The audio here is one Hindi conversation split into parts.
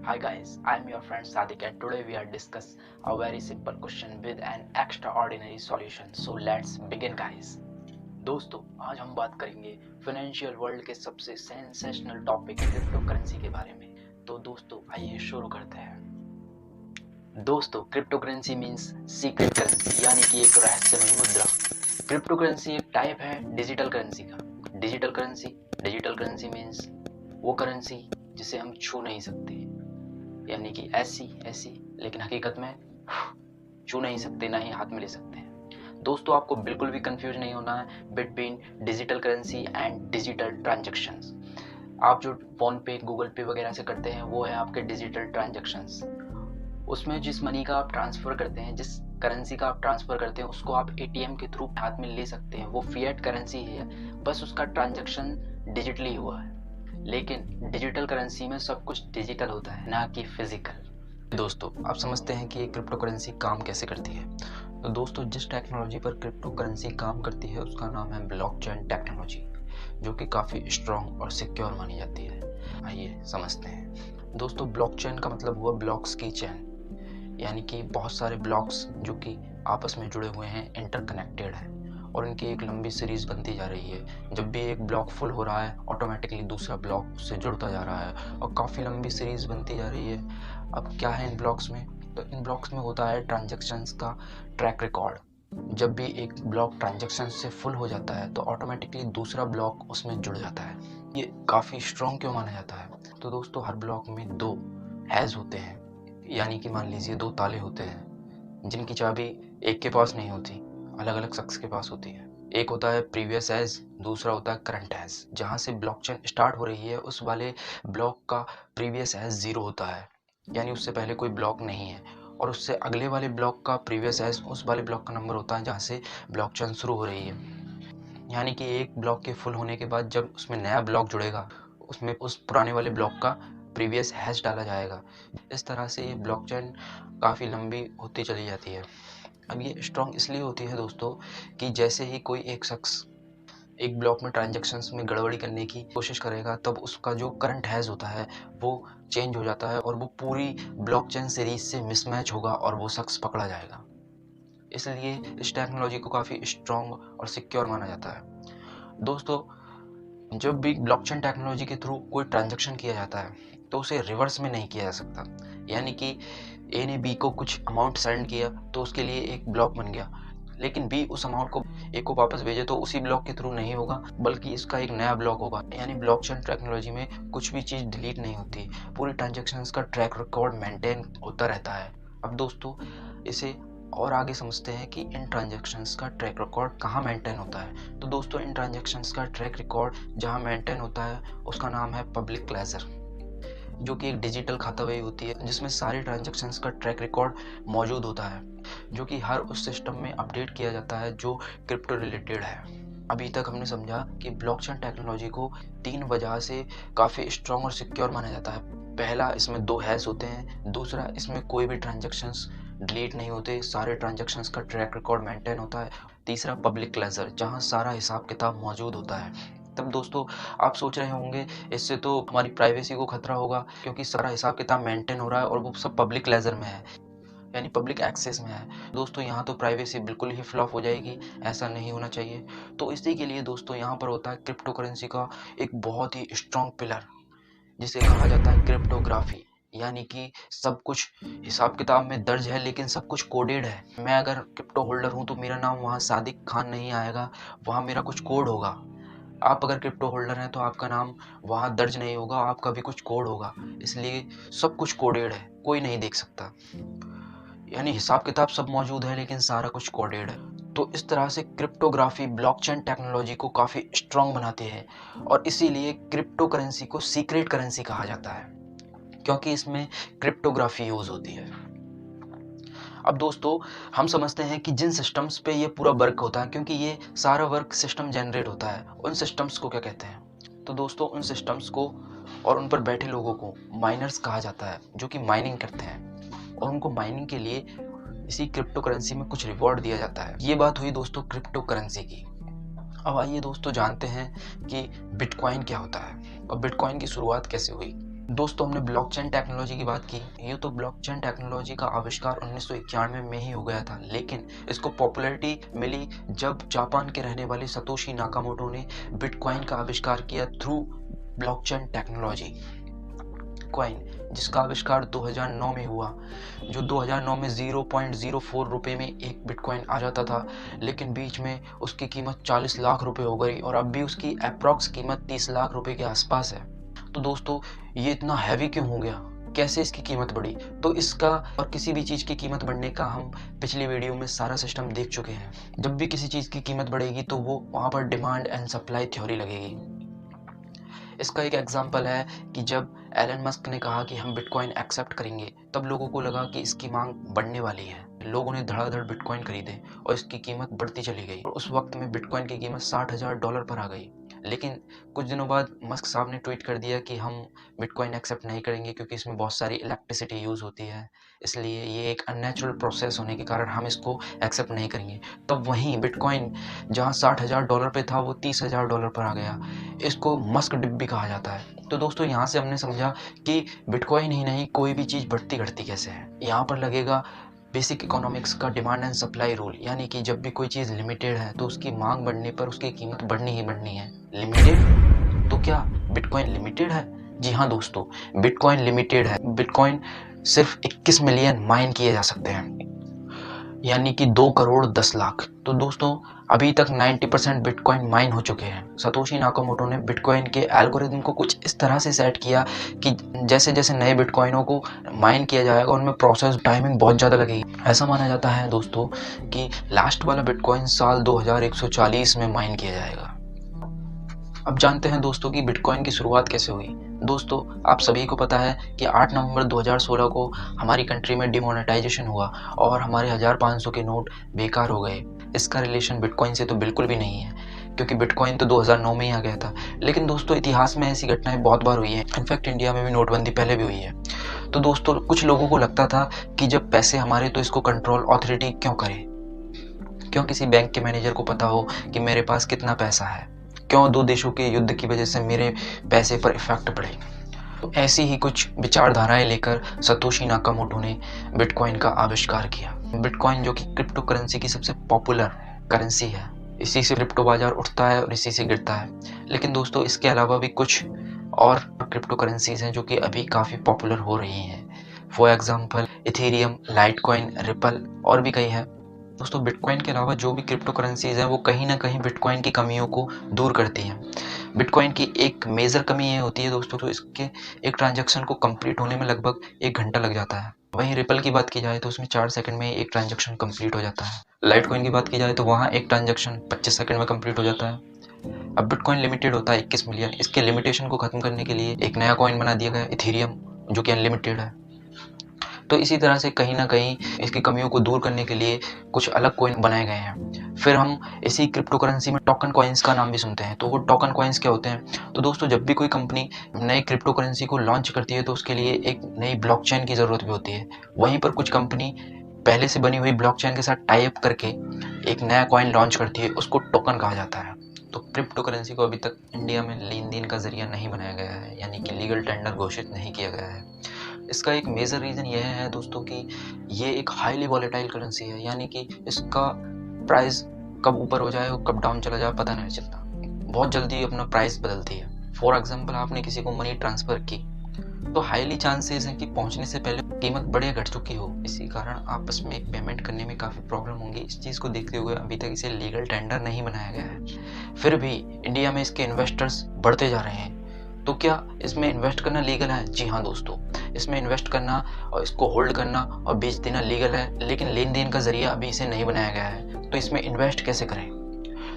Hi guys, I am your friend Sadiq and today we are discuss a very simple question with an extraordinary solution. So let's begin guys. दोस्तों आज हम बात करेंगे फाइनेंशियल वर्ल्ड के सबसे सेंसेशनल टॉपिक क्रिप्टो करेंसी के बारे में। तो दोस्तों आइए शुरू करते हैं। दोस्तों crypto currency means secret currency यानी कि एक रहस्यमय मुद्रा। क्रिप्टो करेंसी एक टाइप है डिजिटल करेंसी का। डिजिटल करेंसी मीन्स वो करेंसी जिसे हम छू नहीं सकते, यानी कि ऐसी लेकिन हकीकत में छू नहीं सकते, ना ही हाथ में ले सकते हैं। दोस्तों आपको बिल्कुल भी कंफ्यूज नहीं होना है between digital currency and digital transactions. आप जो फोन पे गूगल पे वगैरह से करते हैं वो है आपके डिजिटल ट्रांजैक्शंस। उसमें जिस मनी का आप ट्रांसफ़र करते हैं, जिस करेंसी का आप ट्रांसफ़र करते हैं उसको आप एटीएम के थ्रू हाथ में ले सकते हैं। वो फिएट करेंसी है, बस उसका ट्रांजैक्शन डिजिटली हुआ है। लेकिन डिजिटल करेंसी में सब कुछ डिजिटल होता है, ना कि फिजिकल। दोस्तों आप समझते हैं कि क्रिप्टो करेंसी काम कैसे करती है। तो दोस्तों जिस टेक्नोलॉजी पर क्रिप्टो करेंसी काम करती है उसका नाम है ब्लॉकचेन टेक्नोलॉजी, जो कि काफ़ी स्ट्रॉन्ग और सिक्योर मानी जाती है। आइए समझते हैं। दोस्तों ब्लॉकचेन का मतलब हुआ ब्लॉक्स की चेन, यानी कि बहुत सारे ब्लॉक्स जो कि आपस में जुड़े हुए हैं, इंटरकनेक्टेड हैं और इनकी एक लंबी सीरीज बनती जा रही है। जब भी एक ब्लॉक फुल हो रहा है ऑटोमेटिकली दूसरा ब्लॉक उससे जुड़ता जा रहा है और काफ़ी लंबी सीरीज बनती जा रही है। अब क्या है इन ब्लॉक्स में? तो इन ब्लॉक्स में होता है ट्रांजैक्शंस का ट्रैक रिकॉर्ड। जब भी एक ब्लॉक ट्रांजैक्शन से फुल हो जाता है तो ऑटोमेटिकली दूसरा ब्लॉक उसमें जुड़ जाता है। ये काफ़ी स्ट्रॉन्ग क्यों माना जाता है? तो दोस्तों हर ब्लॉक में 2 हैज होते हैं, यानी कि मान लीजिए 2 ताले होते हैं जिनकी चाबी एक के पास नहीं होती, अलग अलग शख्स के पास होती है। एक होता है प्रीवियस एज, दूसरा होता है करंट एज। जहाँ से ब्लॉकचेन स्टार्ट हो रही है उस वाले ब्लॉक का प्रीवियस एज 0 होता है, यानी उससे पहले कोई ब्लॉक नहीं है। और उससे अगले वाले ब्लॉक का प्रीवियस एज उस वाले ब्लॉक का नंबर होता है जहाँ से ब्लॉकचेन शुरू हो रही है। यानी कि एक ब्लॉक के फुल होने के बाद जब उसमें नया ब्लॉक जुड़ेगा उसमें उस पुराने वाले ब्लॉक का प्रीवियस हैश डाला जाएगा। इस तरह से ये ब्लॉकचेन काफ़ी लंबी होती चली जाती है। अब ये स्ट्रॉन्ग इसलिए होती है दोस्तों कि जैसे ही कोई एक शख्स एक ब्लॉक में ट्रांजैक्शंस में गड़बड़ी करने की कोशिश करेगा तब उसका जो करंट हैज़ होता है वो चेंज हो जाता है और वो पूरी ब्लॉकचेन सीरीज से मिसमैच होगा और वो शख्स पकड़ा जाएगा। इसलिए इस टेक्नोलॉजी को काफ़ी स्ट्रॉन्ग और सिक्योर माना जाता है। दोस्तों जब भी ब्लॉकचेन टेक्नोलॉजी के थ्रू कोई ट्रांजैक्शन किया जाता है तो उसे रिवर्स में नहीं किया जा सकता। यानी कि ए ने बी को कुछ अमाउंट सेंड किया तो उसके लिए एक ब्लॉक बन गया, लेकिन बी उस अमाउंट को ए को वापस भेजे तो उसी ब्लॉक के थ्रू नहीं होगा, बल्कि इसका एक नया ब्लॉक होगा। यानी ब्लॉकचेन टेक्नोलॉजी में कुछ भी चीज़ डिलीट नहीं होती, पूरी ट्रांजैक्शंस का ट्रैक रिकॉर्ड मेंटेन होता रहता है। अब दोस्तों इसे और आगे समझते हैं कि इन ट्रांजैक्शंस का ट्रैक रिकॉर्ड कहाँ मेंटेन होता है। तो दोस्तों इन ट्रांजैक्शंस का ट्रैक रिकॉर्ड जहाँ मेंटेन होता है उसका नाम है पब्लिक लेजर, जो कि एक डिजिटल खाता वही होती है जिसमें सारे ट्रांजैक्शंस का ट्रैक रिकॉर्ड मौजूद होता है, जो कि हर उस सिस्टम में अपडेट किया जाता है जो क्रिप्टो रिलेटेड है। अभी तक हमने समझा कि ब्लॉकचेन टेक्नोलॉजी को 3 वजह से काफ़ी स्ट्रॉन्ग और सिक्योर माना जाता है। पहला, इसमें 2 हैश होते हैं। दूसरा, इसमें कोई भी ट्रांजैक्शंस डिलीट नहीं होते, सारे ट्रांजैक्शंस का ट्रैक रिकॉर्ड मेंटेन होता है। तीसरा, पब्लिक लेजर, जहां सारा हिसाब किताब मौजूद होता है। तब दोस्तों आप सोच रहे होंगे इससे तो हमारी प्राइवेसी को खतरा होगा, क्योंकि सारा हिसाब किताब मेंटेन हो रहा है और वो सब पब्लिक लेजर में है, यानी पब्लिक एक्सेस में है। दोस्तों यहाँ तो प्राइवेसी बिल्कुल ही फ्लॉप हो जाएगी, ऐसा नहीं होना चाहिए। तो इसी के लिए दोस्तों यहाँ पर होता है क्रिप्टो करेंसी का एक बहुत ही स्ट्रॉन्ग पिलर, जिसे कहा जाता है क्रिप्टोग्राफी। यानी कि सब कुछ हिसाब किताब में दर्ज है लेकिन सब कुछ कोडेड है। मैं अगर क्रिप्टो होल्डर हूँ तो मेरा नाम वहाँ सादिक खान नहीं आएगा, वहाँ मेरा कुछ कोड होगा। आप अगर क्रिप्टो होल्डर हैं तो आपका नाम वहाँ दर्ज नहीं होगा, आपका भी कुछ कोड होगा। इसलिए सब कुछ कोडेड है, कोई नहीं देख सकता। यानी हिसाब किताब सब मौजूद है लेकिन सारा कुछ कोडेड है। तो इस तरह से क्रिप्टोग्राफी ब्लॉकचेन टेक्नोलॉजी को काफ़ी स्ट्रॉन्ग बनाते हैं और इसीलिए क्रिप्टो करेंसी को सीक्रेट करेंसी कहा जाता है, क्योंकि इसमें क्रिप्टोग्राफी यूज़ होती है। अब दोस्तों हम समझते हैं कि जिन सिस्टम्स पे ये पूरा वर्क होता है, क्योंकि ये सारा वर्क सिस्टम जनरेट होता है, उन सिस्टम्स को क्या कहते हैं? तो दोस्तों उन सिस्टम्स को और उन पर बैठे लोगों को माइनर्स कहा जाता है, जो कि माइनिंग करते हैं और उनको माइनिंग के लिए इसी क्रिप्टो करेंसी में कुछ रिवॉर्ड दिया जाता है। ये बात हुई दोस्तों क्रिप्टो करेंसी की। अब आइए दोस्तों जानते हैं कि बिटकॉइन क्या होता है और बिटकॉइन की शुरुआत कैसे हुई। दोस्तों हमने ब्लॉकचेन टेक्नोलॉजी की बात की। ये तो ब्लॉकचेन टेक्नोलॉजी का आविष्कार 1991 में ही हो गया था, लेकिन इसको पॉपुलैरिटी मिली जब जापान के रहने वाले सतोशी नाकामोटो ने बिटकॉइन का आविष्कार किया थ्रू ब्लॉकचेन टेक्नोलॉजी। कॉइन जिसका आविष्कार 2009 में हुआ, जो 2009 में 0.04 रुपये में एक बिटकॉइन आ जाता था, लेकिन बीच में उसकी कीमत 40 लाख रुपए हो गई और अब भी उसकी अप्रॉक्स कीमत 30 लाख रुपए के आसपास है। तो दोस्तों ये इतना हैवी क्यों हो गया, कैसे इसकी कीमत बढ़ी? तो इसका और किसी भी चीज़ की कीमत बढ़ने का हम पिछली वीडियो में सारा सिस्टम देख चुके हैं। जब भी किसी चीज़ की कीमत बढ़ेगी तो वो वहाँ पर डिमांड एंड सप्लाई थ्योरी लगेगी। इसका एक एग्जांपल है कि जब एलन मस्क ने कहा कि हम बिटकॉइन एक्सेप्ट करेंगे, तब लोगों को लगा कि इसकी मांग बढ़ने वाली है। लोगों ने धड़ाधड़ बिटकॉइन खरीदे और इसकी कीमत बढ़ती चली गई और उस वक्त में बिटकॉइन की कीमत $60,000 पर आ गई। लेकिन कुछ दिनों बाद मस्क साहब ने ट्वीट कर दिया कि हम बिटकॉइन एक्सेप्ट नहीं करेंगे क्योंकि इसमें बहुत सारी इलेक्ट्रिसिटी यूज़ होती है, इसलिए ये एक अननेचुरल प्रोसेस होने के कारण हम इसको एक्सेप्ट नहीं करेंगे। तब वहीं बिटकॉइन जहाँ $60,000 पे था वो $30,000 पर आ गया। इसको मस्क डिप भी कहा जाता है। तो दोस्तों यहाँ से हमने समझा कि बिटकॉइन ही नहीं, कोई भी चीज़ बढ़ती घटती कैसे है। यहाँ पर लगेगा बेसिक इकोनॉमिक्स का डिमांड एंड सप्लाई रूल, यानी कि जब भी कोई चीज़ लिमिटेड है तो उसकी मांग बढ़ने पर उसकी कीमत बढ़नी ही बढ़नी है। लिमिटेड, तो क्या बिटकॉइन लिमिटेड है? जी हाँ दोस्तों, बिटकॉइन लिमिटेड है। बिटकॉइन सिर्फ 21 मिलियन माइन किए जा सकते हैं, यानी कि 2 करोड़ 10 लाख। तो दोस्तों अभी तक 90% बिटकॉइन माइन हो चुके हैं। सतोशी नाकामोटो ने बिटकॉइन के एल्गोरिदम को कुछ इस तरह से सेट किया कि जैसे जैसे नए बिटकॉइनों को माइन किया जाएगा उनमें प्रोसेस टाइमिंग बहुत ज़्यादा लगेगी। ऐसा माना जाता है दोस्तों कि लास्ट वाला बिटकॉइन साल 2140 में माइन किया जाएगा। अब जानते हैं दोस्तों कि बिटकॉइन की शुरुआत कैसे हुई। दोस्तों आप सभी को पता है कि 8 नवंबर 2016 को हमारी कंट्री में डिमोनेटाइजेशन हुआ और हमारे 1500 के नोट बेकार हो गए। इसका रिलेशन बिटकॉइन से तो बिल्कुल भी नहीं है, क्योंकि बिटकॉइन तो 2009 में ही आ गया था। लेकिन दोस्तों इतिहास में ऐसी घटनाएं बहुत बार हुई हैं। इनफैक्ट इंडिया में भी नोटबंदी पहले भी हुई है। तो दोस्तों कुछ लोगों को लगता था कि जब पैसे हमारे तो इसको कंट्रोल अथॉरिटी क्यों करे, क्यों किसी बैंक के मैनेजर को पता हो कि मेरे पास कितना पैसा है, क्यों 2 देशों के युद्ध की वजह से मेरे पैसे पर इफेक्ट पड़े। तो ऐसी ही कुछ विचारधाराएं लेकर सतोशी नाकामोटो ने बिटकॉइन का आविष्कार किया। बिटकॉइन जो कि क्रिप्टो करेंसी की सबसे पॉपुलर करेंसी है, इसी से क्रिप्टो बाजार उठता है और इसी से गिरता है। लेकिन दोस्तों इसके अलावा भी कुछ और क्रिप्टो करेंसीज हैं जो कि अभी काफ़ी पॉपुलर हो रही हैं। For example Ethereum, Litecoin, ripple और भी कई हैं। दोस्तों बिटकॉइन के अलावा जो भी क्रिप्टो करेंसीज हैं वो कहीं ना कहीं बिटकॉइन की कमियों को दूर करती हैं। बिटकॉइन की एक मेजर कमी ये होती है दोस्तों, तो इसके एक ट्रांजैक्शन को कंप्लीट होने में लगभग 1 घंटा लग जाता है। वहीं रिपल की बात की जाए तो उसमें 4 सेकंड में एक ट्रांजैक्शन कंप्लीट हो जाता है। लाइटकॉइन की बात की जाए तो वहाँ एक ट्रांजैक्शन 25 सेकंड में कंप्लीट हो जाता है। अब बिटकॉइन लिमिटेड होता है 21 मिलियन। इसके लिमिटेशन को खत्म करने के लिए एक नया कॉइन बना दिया गया इथेरियम, जो कि अनलिमिटेड है। तो इसी तरह से कहीं ना कहीं इसकी कमियों को दूर करने के लिए कुछ अलग कॉइन बनाए गए हैं। फिर हम इसी क्रिप्टो करेंसी में टोकन कॉइन्स का नाम भी सुनते हैं। तो वो टोकन कॉइन्स क्या होते हैं? तो दोस्तों जब भी कोई कंपनी नई क्रिप्टो करेंसी को लॉन्च करती है तो उसके लिए एक नई ब्लॉकचेन की ज़रूरत भी होती है। वहीं पर कुछ कंपनी पहले से बनी हुई ब्लॉकचेन के साथ टाई अप करके एक नया कॉइन लॉन्च करती है, उसको टोकन कहा जाता है। तो क्रिप्टो करेंसी को अभी तक इंडिया में लेन देन का जरिया नहीं बनाया गया है, यानी कि लीगल टेंडर घोषित नहीं किया गया है। इसका एक मेजर रीज़न यह है दोस्तों कि ये एक हाईली वॉलेटाइल करेंसी है, यानी कि इसका प्राइस कब ऊपर हो जाए और कब डाउन चला जाए पता नहीं चलता। बहुत जल्दी अपना प्राइस बदलती है। फॉर एग्जांपल आपने किसी को मनी ट्रांसफ़र की तो हाईली चांसेस हैं कि पहुंचने से पहले कीमत बढ़िया घट चुकी हो। इसी कारण आपस में एक पेमेंट करने में काफ़ी प्रॉब्लम होंगी। इस चीज़ को देखते हुए अभी तक इसे लीगल टेंडर नहीं बनाया गया है। फिर भी इंडिया में इसके इन्वेस्टर्स बढ़ते जा रहे हैं। तो क्या इसमें इन्वेस्ट करना लीगल है? जी हाँ दोस्तों, इसमें इन्वेस्ट करना और इसको होल्ड करना और बेच देना लीगल है, लेकिन लेन देन का जरिया अभी इसे नहीं बनाया गया है। तो इसमें इन्वेस्ट कैसे करें?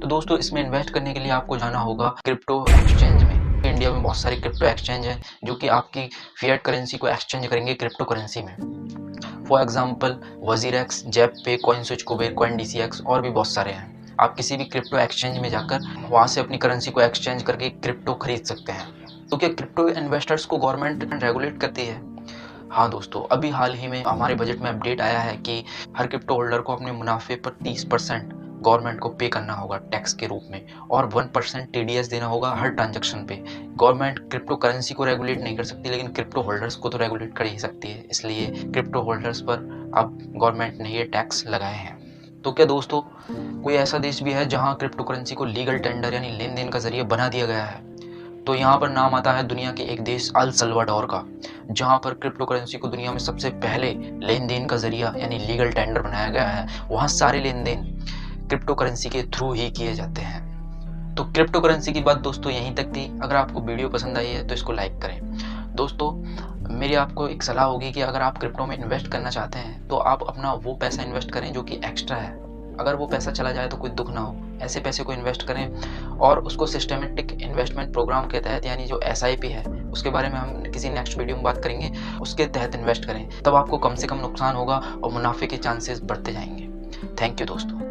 तो दोस्तों इसमें इन्वेस्ट करने के लिए आपको जाना होगा क्रिप्टो एक्सचेंज में। इंडिया में बहुत सारे क्रिप्टो एक्सचेंज हैं जो कि आपकी फिएट करेंसी को एक्सचेंज करेंगे क्रिप्टो करेंसी में। For example WazirX, Zebpay, CoinSwitch, Kuber, CoinDCX और भी बहुत सारे हैं। आप किसी भी क्रिप्टो एक्सचेंज में जाकर वहाँ से अपनी करेंसी को एक्सचेंज करके क्रिप्टो खरीद सकते हैं। तो क्या क्रिप्टो इन्वेस्टर्स को गवर्नमेंट रेगुलेट करती है? हाँ दोस्तों, अभी हाल ही में हमारे बजट में अपडेट आया है कि हर क्रिप्टो होल्डर को अपने मुनाफे पर 30% गवर्नमेंट को पे करना होगा टैक्स के रूप में, और 1% TDS देना होगा हर ट्रांजैक्शन पे। गवर्नमेंट क्रिप्टो करेंसी को रेगुलेट नहीं कर सकती, लेकिन क्रिप्टो होल्डर्स को तो रेगुलेट कर ही सकती है, इसलिए क्रिप्टो होल्डर्स पर अब गवर्नमेंट ने ये टैक्स लगाए हैं। तो क्या दोस्तों कोई ऐसा देश भी है जहां क्रिप्टो करेंसी को लीगल टेंडर यानी लेन देन का जरिए बना दिया गया है? तो यहाँ पर नाम आता है दुनिया के एक देश अल सल्वाडोर का, जहाँ पर क्रिप्टो करेंसी को दुनिया में सबसे पहले लेन देन का जरिया यानी लीगल टेंडर बनाया गया है। वहाँ सारे लेन देन क्रिप्टो करेंसी के थ्रू ही किए जाते हैं। तो क्रिप्टो करेंसी की बात दोस्तों यहीं तक थी। अगर आपको वीडियो पसंद आई है तो इसको लाइक करें। दोस्तों मेरी आपको एक सलाह होगी कि अगर आप क्रिप्टो में इन्वेस्ट करना चाहते हैं तो आप अपना वो पैसा इन्वेस्ट करें जो कि एक्स्ट्रा है। अगर वो पैसा चला जाए तो कोई दुख ना हो, ऐसे पैसे को इन्वेस्ट करें और उसको सिस्टमेटिक इन्वेस्टमेंट प्रोग्राम के तहत, यानी जो SIP है उसके बारे में हम किसी नेक्स्ट वीडियो में बात करेंगे, उसके तहत इन्वेस्ट करें। तब आपको कम से कम नुकसान होगा और मुनाफे के चांसेस बढ़ते जाएंगे। थैंक यू दोस्तों।